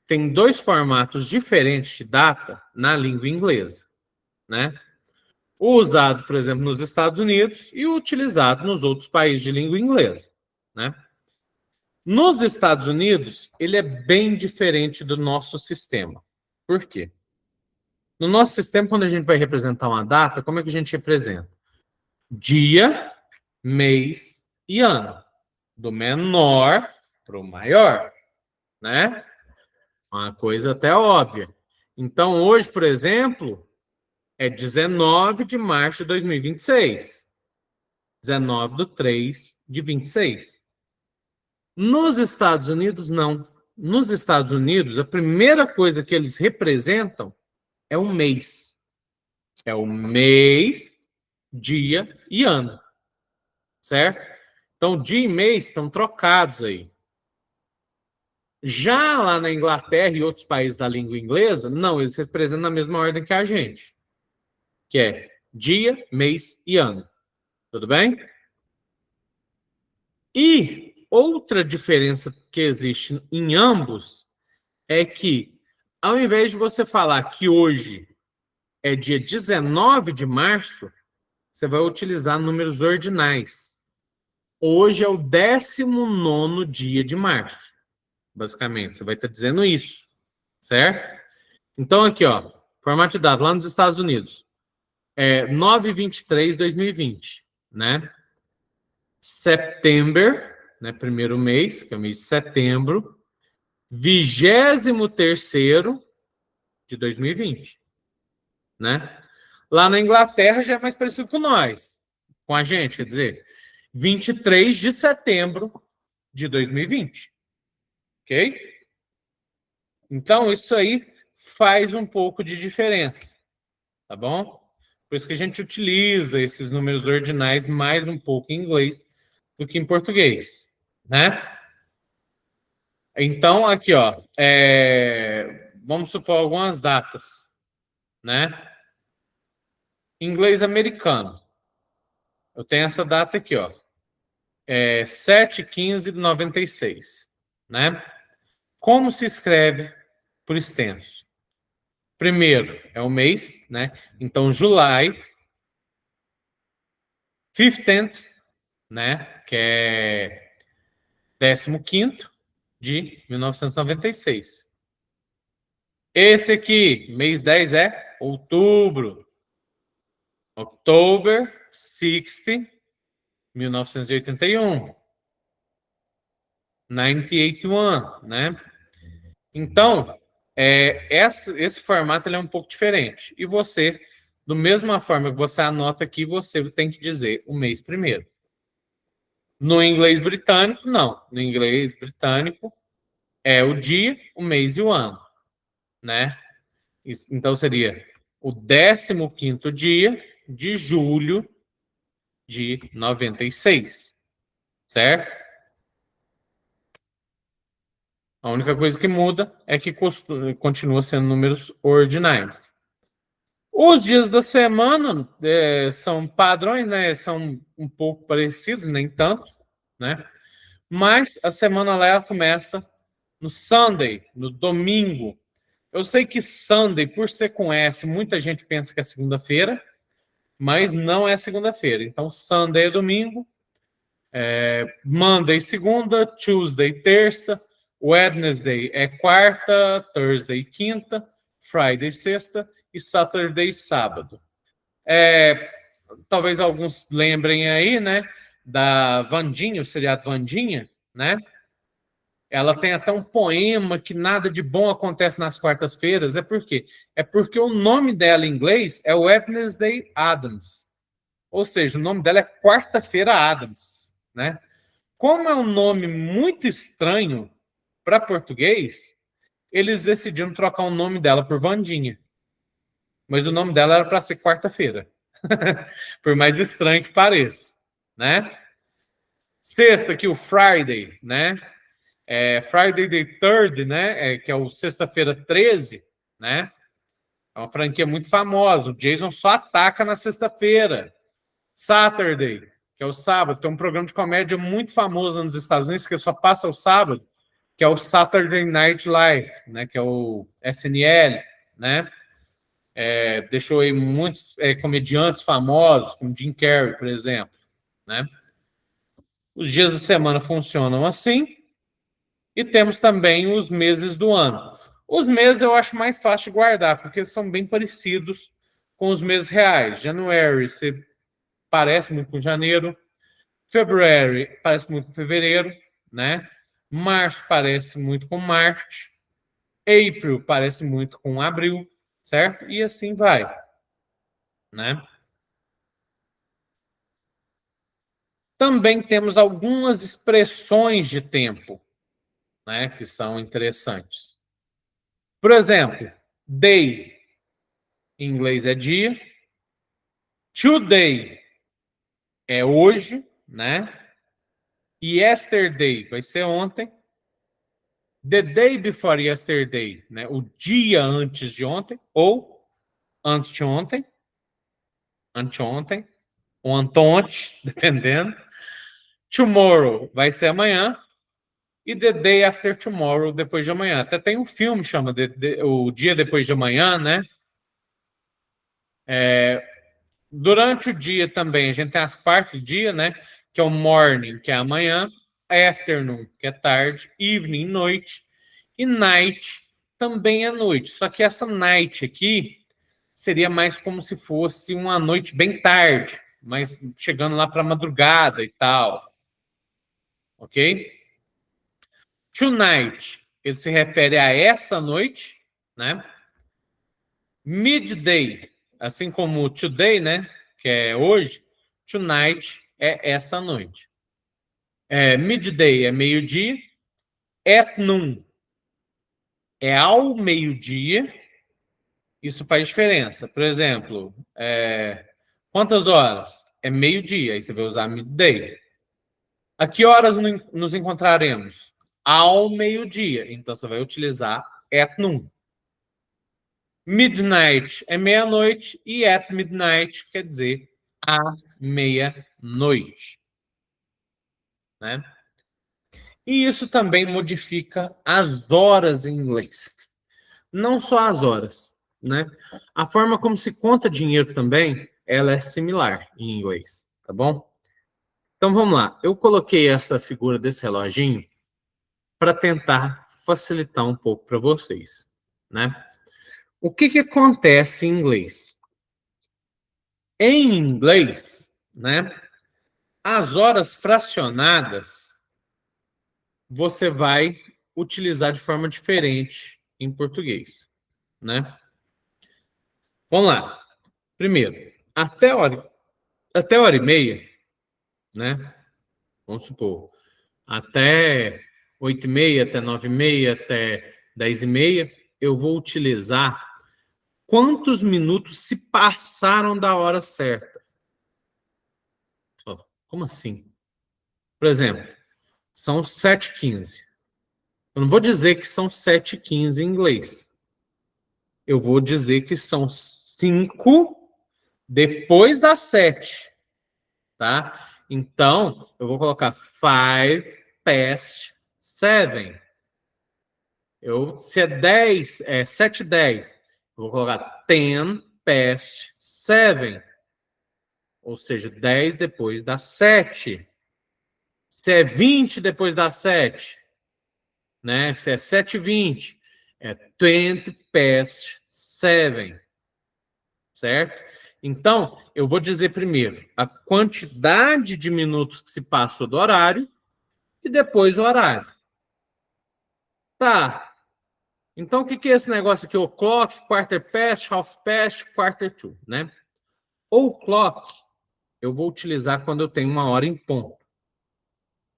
tem 2 formatos diferentes de data na língua inglesa, né? O usado, por exemplo, nos Estados Unidos e o utilizado nos outros países de língua inglesa, né? Nos Estados Unidos, ele é bem diferente do nosso sistema. Por quê? No nosso sistema, quando a gente vai representar uma data, como é que a gente representa? Dia, mês e ano. Do menor para o maior, né? Uma coisa até óbvia. Então, hoje, por exemplo, é 19 de março de 2026. 19/3/26. Nos Estados Unidos, não. Nos Estados Unidos, a primeira coisa que eles representam é o mês. É o mês, dia e ano. Certo? Então, dia e mês estão trocados aí. Já lá na Inglaterra e outros países da língua inglesa, não, eles representam na mesma ordem que a gente, que é dia, mês e ano. Tudo bem? E outra diferença que existe em ambos é que, ao invés de você falar que hoje é dia 19 de março, você vai utilizar números ordinais. Hoje é o 19º dia de março, basicamente. Você vai estar dizendo isso, certo? Então, aqui, ó, formato de data, lá nos Estados Unidos, é 9/23/2020, né? September, né, primeiro mês, que é o mês de setembro, 23º de 2020, né? Lá na Inglaterra já é mais parecido com nós, com a gente, quer dizer, 23 de setembro de 2020, ok? Então, isso aí faz um pouco de diferença, tá bom? Por isso que a gente utiliza esses números ordinais mais um pouco em inglês do que em português, né? Então, aqui, ó, vamos supor algumas datas, né? Inglês americano. Eu tenho essa data aqui, ó. 7/15/96, né? Como se escreve por extenso? Primeiro é o mês, né? Então, July 15th, né? Que é 15º de 1996. Esse aqui, mês 10 é outubro. October 60, 1981. 1981, né? Então, esse formato ele é um pouco diferente. E você, da mesma forma que você anota aqui, você tem que dizer o mês primeiro. No inglês britânico, não. No inglês britânico, é o dia, o mês e o ano, né? Então, seria o 15º dia de julho de 96, certo? A única coisa que muda é que continua sendo números ordinais. Os dias da semana são padrões, né? São um pouco parecidos, nem tanto, né? Mas a semana lá ela começa no Sunday, no domingo. Eu sei que Sunday, por ser com S, muita gente pensa que é segunda-feira, mas não é segunda-feira. Então, Sunday é domingo, Monday segunda, Tuesday terça, Wednesday é quarta, Thursday quinta, Friday sexta e Saturday sábado. Talvez alguns lembrem aí, né, da Wandinha, o seriado Wandinha, né? Ela tem até um poema que nada de bom acontece nas quartas-feiras. Por quê? É porque o nome dela em inglês é Wednesday Addams. Ou seja, o nome dela é Quarta-feira Addams, né? Como é um nome muito estranho para português, eles decidiram trocar o nome dela por Wandinha. Mas o nome dela era para ser Quarta-feira. Por mais estranho que pareça, né? Sexta aqui, o Friday, né? Friday the 3rd, né? Que é o sexta-feira 13, né? É uma franquia muito famosa. O Jason só ataca na sexta-feira. Saturday, que é o sábado, tem um programa de comédia muito famoso nos Estados Unidos que só passa o sábado, que é o Saturday Night Live, né? Que é o SNL, né? Deixou aí muitos comediantes famosos, como Jim Carrey, por exemplo, né? Os dias da semana funcionam assim. E temos também os meses do ano. Os meses eu acho mais fácil de guardar, porque eles são bem parecidos com os meses reais. January você parece muito com janeiro. February parece muito com fevereiro, né? Março parece muito com March. April parece muito com abril, certo? E assim vai, né? Também temos algumas expressões de tempo, né, que são interessantes. Por exemplo, day em inglês é dia, today é hoje, né? Yesterday vai ser ontem. The day before yesterday, né? O dia antes de ontem ou anteontem, anteontem ou antonte, dependendo. Tomorrow vai ser amanhã. E The Day After Tomorrow, depois de amanhã. Até tem um filme que chama O Dia Depois de Amanhã, né? Durante o dia também, a gente tem as partes do dia, né? Que é o morning, que é amanhã, afternoon, que é tarde, evening, noite, e night também é noite. Só que essa night aqui seria mais como se fosse uma noite bem tarde, mas chegando lá para madrugada e tal. Ok? Tonight, ele se refere a essa noite, né? Midday, assim como today, né? Que é hoje, tonight é essa noite. Midday é meio-dia, at noon é ao meio-dia. Isso faz diferença. Por exemplo, quantas horas? É meio-dia, aí você vai usar midday. A que horas nos encontraremos? Ao meio-dia. Então você vai utilizar at noon. Midnight é meia-noite e at midnight quer dizer à meia-noite, né? E isso também modifica as horas em inglês. Não só as horas, né? A forma como se conta dinheiro também, ela é similar em inglês, tá bom? Então vamos lá. Eu coloquei essa figura desse reloginho para tentar facilitar um pouco para vocês, né? O que acontece em inglês? Em inglês, né? As horas fracionadas você vai utilizar de forma diferente em português, né? Vamos lá. Primeiro, até hora e meia, né? Vamos supor, até 8h30, até 9h30, até 10h30, eu vou utilizar quantos minutos se passaram da hora certa. Como assim? Por exemplo, são 7h15. Eu não vou dizer que são 7h15 em inglês. Eu vou dizer que são 5 depois das 7, tá? Então, eu vou colocar 5 past 7. Se é 10, 7h10, eu vou colocar 10 past 7. Ou seja, 10 depois das 7. Se é 20 depois das 7, né? Se é 7h20, é 20 past 7, certo? Então, eu vou dizer primeiro a quantidade de minutos que se passou do horário e depois o horário. Tá. Então, o que é esse negócio aqui? O clock, quarter past, half past, quarter to, né? O clock eu vou utilizar quando eu tenho uma hora em ponto.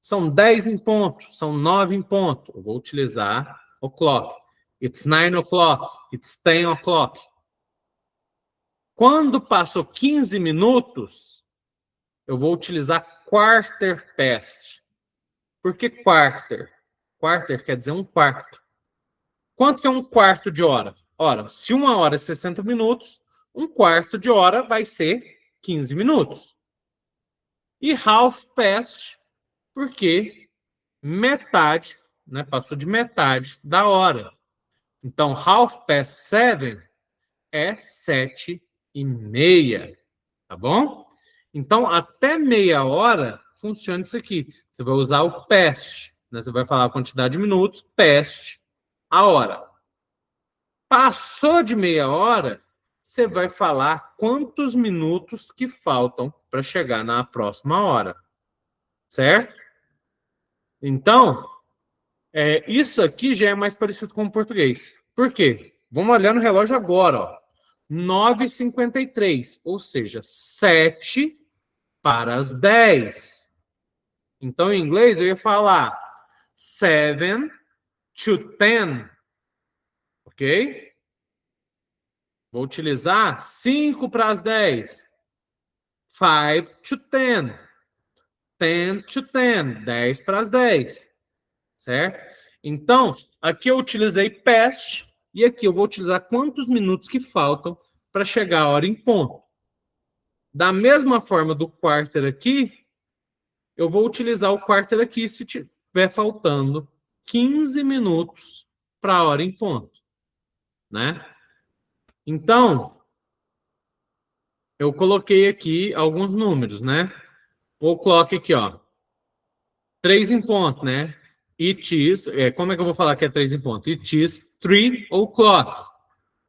São 10 em ponto, são 9 em ponto. Eu vou utilizar o clock. It's 9 o'clock, it's 10 o'clock. Quando passou 15 minutos, eu vou utilizar quarter past. Por que quarter? Quarter quer dizer um quarto. Quanto que é um quarto de hora? Ora, se uma hora é 60 minutos, um quarto de hora vai ser 15 minutos. E half past, porque metade, né, passou de metade da hora. Então, half past 7 é 7h30, tá bom? Então, até meia hora, funciona isso aqui. Você vai usar o past, né? Você vai falar a quantidade de minutos, past, a hora. Passou de meia hora, você vai falar quantos minutos que faltam para chegar na próxima hora. Certo? Então, isso aqui já é mais parecido com o português. Por quê? Vamos olhar no relógio agora, ó. 9h53, ou seja, 7 para as 10. Então, em inglês, eu ia falar 7 to 10. Ok? Vou utilizar 5 para as 10. 5 to 10. 10 to 10. 10 para as 10. Certo? Então, aqui eu utilizei past e aqui eu vou utilizar quantos minutos que faltam para chegar a hora em ponto. Da mesma forma do quarter aqui, eu vou utilizar o quarter aqui se tiver faltando 15 minutos para a hora em ponto, né? Então, eu coloquei aqui alguns números, né? O clock aqui, ó. 3 em ponto, né? It is, como é que eu vou falar que é 3 em ponto? It is 3 o'clock.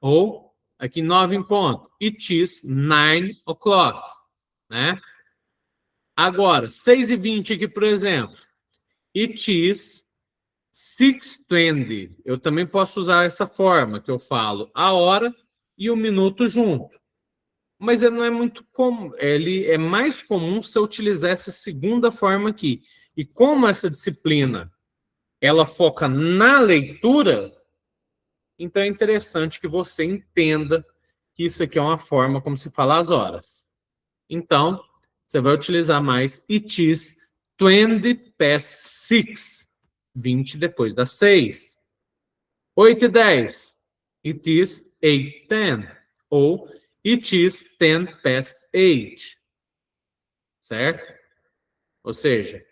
Ou, aqui 9 em ponto. It is 9 o'clock, né? Agora, 6h20 aqui, por exemplo. It is 6:20. Eu também posso usar essa forma, que eu falo a hora e o minuto junto. Mas ele não é muito comum. Ele é mais comum se eu utilizar essa segunda forma aqui. E como essa disciplina ela foca na leitura, então é interessante que você entenda que isso aqui é uma forma como se fala as horas. Então, você vai utilizar mais it is 20 past 6. 20 depois das 6. 8h10. It is 8:10. Ou it is 10 past 8. Certo? Ou seja,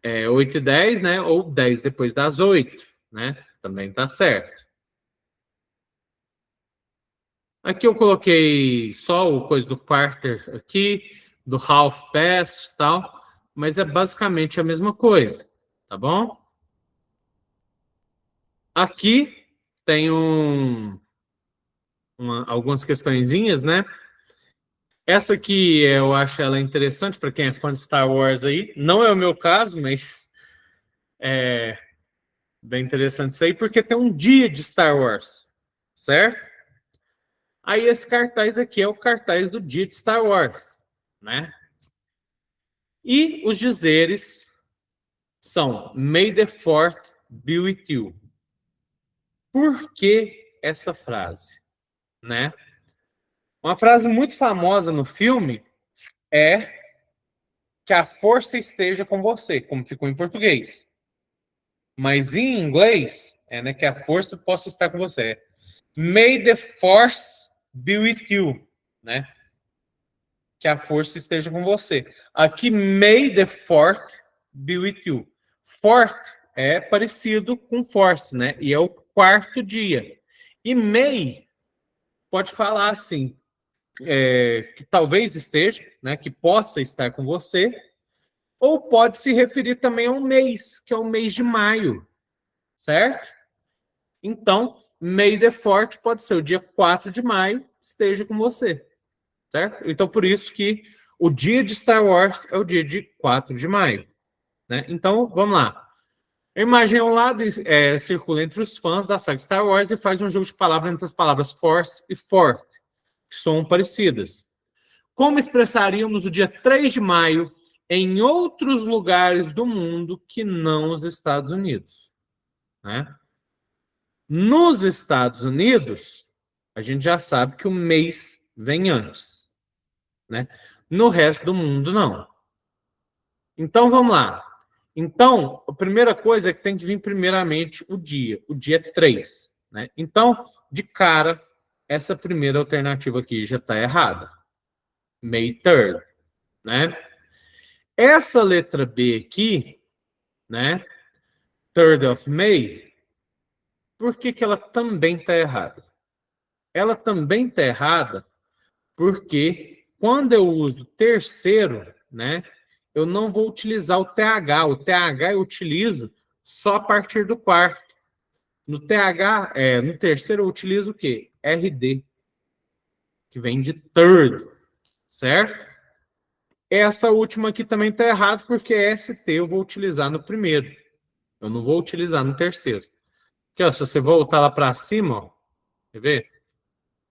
8h10, né? Ou 10 depois das 8, né? Também tá certo. Aqui eu coloquei só o coisa do quarter aqui, do half past e tal, mas é basicamente a mesma coisa, tá bom? Aqui tem algumas questõezinhas, né? Essa aqui eu acho ela interessante para quem é fã de Star Wars aí. Não é o meu caso, mas é bem interessante isso aí, porque tem um dia de Star Wars, certo? Aí esse cartaz aqui é o cartaz do dia de Star Wars, né? E os dizeres são May the Fourth be with you. Por que essa frase, né? Uma frase muito famosa no filme é que a força esteja com você, como ficou em português. Mas em inglês, né, que a força possa estar com você. May the force be with you, né? Que a força esteja com você. Aqui, may the fourth be with you. Fourth é parecido com force, né? E é o quarto dia. E may pode falar assim, que talvez esteja, né? Que possa estar com você. Ou pode se referir também a um mês, que é o mês de maio, certo? Então, May the Fourth pode ser o dia 4 de maio, esteja com você, certo? Então, por isso que o dia de Star Wars é o dia de 4 de maio, né? Então, vamos lá. A imagem ao lado circula entre os fãs da saga Star Wars e faz um jogo de palavras entre as palavras Force e Fourth, que são parecidas. Como expressaríamos o dia 3 de maio em outros lugares do mundo que não os Estados Unidos, né? Nos Estados Unidos, a gente já sabe que o mês vem antes, né? No resto do mundo, não. Então, vamos lá. Então, a primeira coisa é que tem que vir primeiramente o dia. O dia é 3, né? Então, de cara, essa primeira alternativa aqui já está errada. May 3rd, né? Essa letra B aqui, né? 3rd of May, por que ela também está errada? Ela também está errada porque quando eu uso terceiro, né? Eu não vou utilizar o TH. O TH eu utilizo só a partir do quarto. No TH, no terceiro, eu utilizo o quê? RD, que vem de third, certo? Essa última aqui também está errada, porque ST eu vou utilizar no primeiro. Eu não vou utilizar no terceiro. Aqui, ó, se você voltar lá para cima, ó, quer ver?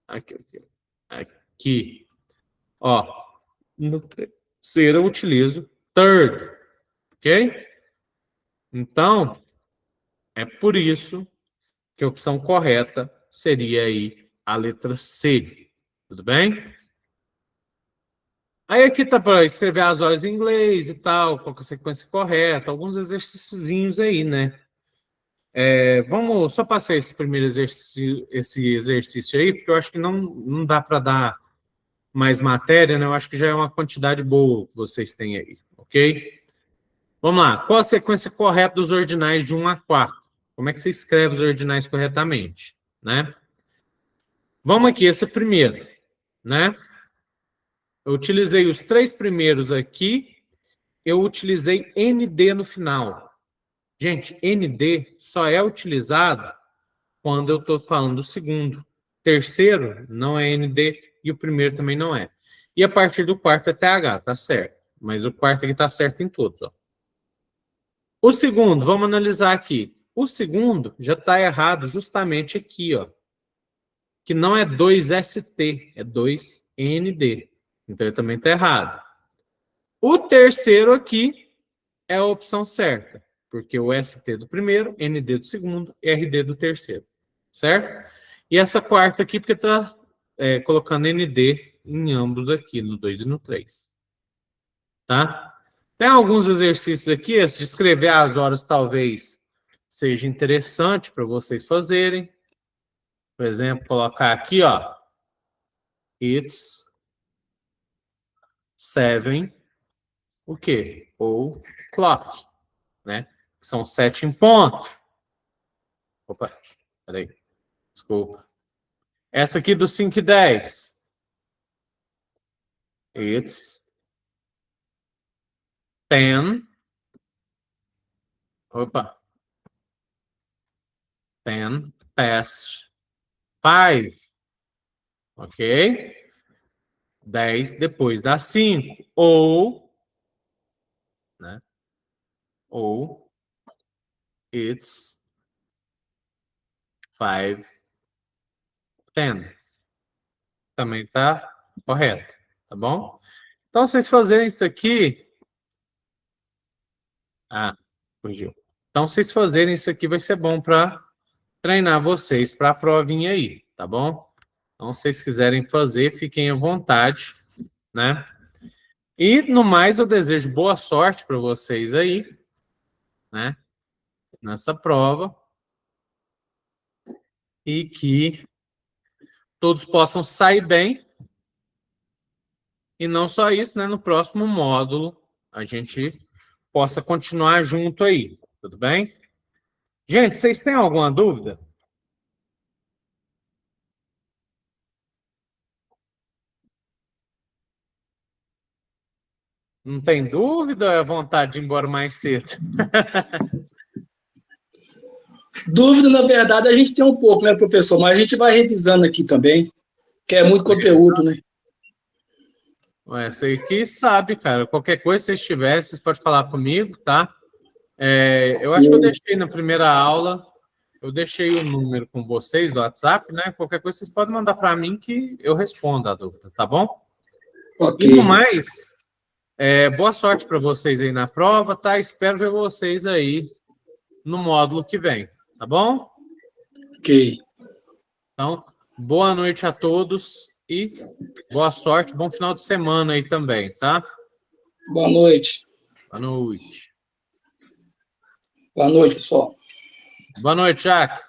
Aqui, aqui, aqui. Ó, no terceiro eu utilizo third, ok? Então, é por isso que a opção correta seria aí a letra C. Tudo bem? Aí aqui tá para escrever as horas em inglês e tal, qual que é a sequência correta, alguns exercíciozinhos aí, né? Vamos só passar esse primeiro exercício aí, porque eu acho que não dá para dar mais matéria, né? Eu acho que já é uma quantidade boa que vocês têm aí, ok? Vamos lá. Qual a sequência correta dos ordinais de 1 a 4? Como é que você escreve os ordinais corretamente, né? Vamos aqui, esse primeiro, né? Eu utilizei os 3 primeiros aqui, eu utilizei ND no final. Gente, ND só é utilizado quando eu estou falando do segundo. Terceiro não é ND e o primeiro também não é. E a partir do quarto é TH, tá certo. Mas o quarto aqui tá certo em todos, ó. O segundo, vamos analisar aqui. O segundo já está errado justamente aqui, ó. Que não é 2ST, é 2ND. Então ele também está errado. O terceiro aqui é a opção certa, porque o ST do primeiro, ND do segundo e RD do terceiro, certo? E essa quarta aqui, porque está colocando ND em ambos aqui, no 2 e no 3. Tá? Tem alguns exercícios aqui, esse de escrever as horas talvez seja interessante para vocês fazerem. Por exemplo, colocar aqui, ó, it's 7, o quê? O'clock, né? São 7 em ponto. Opa, peraí. Desculpa. Essa aqui do 5 e 10. It's 10. Opa. 10 past 5. Ok? 10 depois das 5. Ou, né? Ou it's 5, 10. Também tá correto, tá bom? Então, vocês fazerem isso aqui... Ah, fugiu. Então, vocês fazerem isso aqui vai ser bom para treinar vocês para a provinha aí, tá bom? Então, se vocês quiserem fazer, fiquem à vontade, né? E, no mais, eu desejo boa sorte para vocês aí, né? Nessa prova. E que todos possam sair bem. E não só isso, né? No próximo módulo, a gente possa continuar junto aí, tudo bem? Gente, vocês têm alguma dúvida? Não tem dúvida ou é vontade de ir embora mais cedo? Dúvida, na verdade, a gente tem um pouco, né, professor? Mas a gente vai revisando aqui também, que é muito conteúdo, né? Ué, você que sabe, cara. Qualquer coisa, se vocês tiverem, vocês podem falar comigo, tá? Eu acho que eu deixei na primeira aula, eu deixei o número com vocês do WhatsApp, né? Qualquer coisa, vocês podem mandar para mim que eu respondo a dúvida, tá bom? Ok. E no mais, boa sorte para vocês aí na prova, tá? Espero ver vocês aí no módulo que vem, tá bom? Ok. Então, boa noite a todos e boa sorte, bom final de semana aí também, tá? Boa noite. Boa noite. Boa noite, pessoal. Boa noite, Jack.